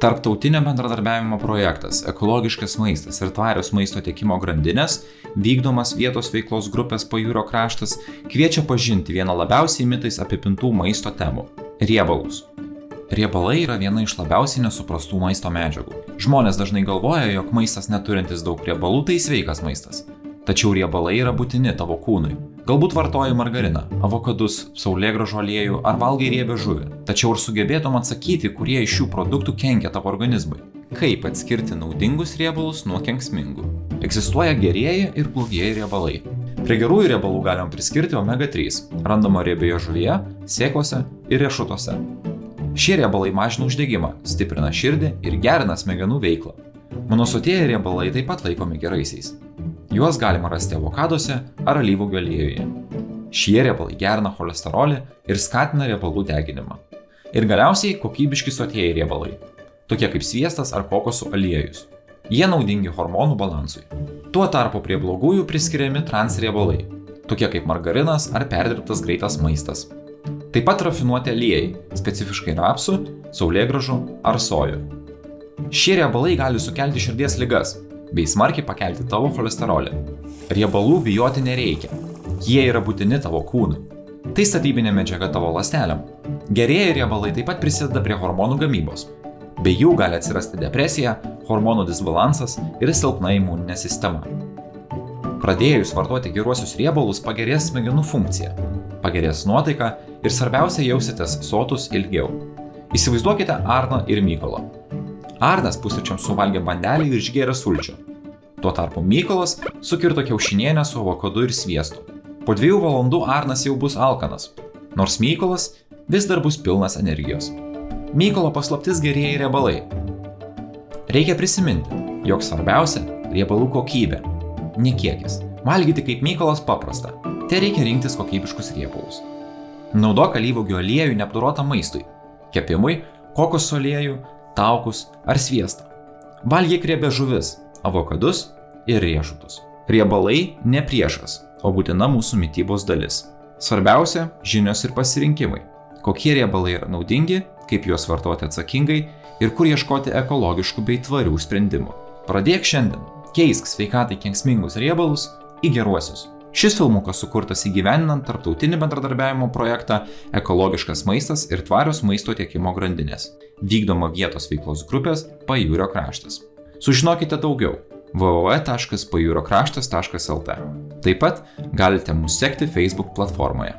Tarptautinio bendradarbiavimo projektas Ekologiškas maistas ir tvarios maisto tiekimo grandinės, vykdomas vietos veiklos grupės Pajūrio kraštas, kviečia pažinti vieną labiausiai mitais apipintų maisto temų – riebalus. Riebalai yra viena iš labiausiai nesuprastų maisto medžiagų. Žmonės dažnai galvoja, jog maistas neturintis daug riebalų tai sveikas maistas. Tačiau riebalai yra būtini tavo kūnui. Galbūt vartoji margariną, avokadus, saulėgrąžų aliejų ar valgai riebią žuvį. Tačiau ir sugebėtum atsakyti, kurie iš šių produktų kenkia tavo organizmui. Kaip atskirti naudingus riebalus nuo kenksmingų? Egzistuoja gerieji ir blogieji riebalai. Prie gerųjų riebalų galima priskirti omega-3, randama riebioje žuvyje, sėklose ir riešutuose. Šie riebalai mažina uždegimą, stiprina širdį ir gerina smegenų veiklą. Monosotieji riebalai taip pat laikomi geraisiais. Juos galima rasti avokaduose ar alyvuogių aliejuje. Šie riebalai gerina cholesterolį ir skatina riebalų deginimą. Ir galiausiai kokybiški sotieji riebalai, tokie kaip sviestas ar kokosų aliejus. Jie naudingi hormonų balansui. Tuo tarpu prie blogųjų priskiriami transriebalai, tokie kaip margarinas ar perdirbtas greitas maistas. Taip pat rafinuoti aliejai, specifiškai rapsų, saulėgrąžų ar sojų. Šie riebalai gali sukelti širdies ligas bei smarkiai pakelti tavo cholesterolį. Riebalų bijoti nereikia. Jie yra būtini tavo kūnui. Tai statybinė medžiaga tavo ląstelėm. Gerieji riebalai taip pat prisideda prie hormonų gamybos. Be jų gali atsirasti depresija, hormonų disbalansas ir silpna imuninė sistema. Pradėjus vartoti geruosius riebalus pagerės smegenų funkcija, pagerės nuotaika ir svarbiausia jausitės sotus ilgiau. Įsivaizduokite Arną ir Mykolą. Arnas pusryčiams suvalgė bandelį ir išgėrė sulčių. Tuo tarpu Mykolas sukirto kiaušinienę su avokadu ir sviestu. Po 2 valandų Arnas jau bus alkanas, nors Mykolas vis dar bus pilnas energijos. Mykolo paslaptis gerieji riebalai. Reikia prisiminti, jog svarbiausia riebalų kokybė, ne kiekis. Valgyti kaip Mykolas paprasta, tai reikia rinktis kokybiškus riebalus. Naudok alyvuogių aliejų neapdorotą maistui, kepimui, kokosų aliejų, taukus ar sviestą. Valgyk riebę žuvis, avokadus ir riešutus. Riebalai ne priešas, o būtina mūsų mitybos dalis. Svarbiausia – žinios ir pasirinkimai. Kokie riebalai yra naudingi, kaip juos vartoti atsakingai ir kur ieškoti ekologiškų bei tvarių sprendimų. Pradėk šiandien. Keisk sveikatai kenksmingus riebalus į geruosius. Šis filmukas sukurtas įgyvendinant tarptautinį bendradarbiavimo projektą Ekologiškas maistas ir tvarios maisto tiekimo grandinės, vykdoma vietos veiklos grupės Pajūrio kraštas. Sužinokite daugiau www.pajūriokraštas.lt. Taip pat galite mus sekti Facebook platformoje.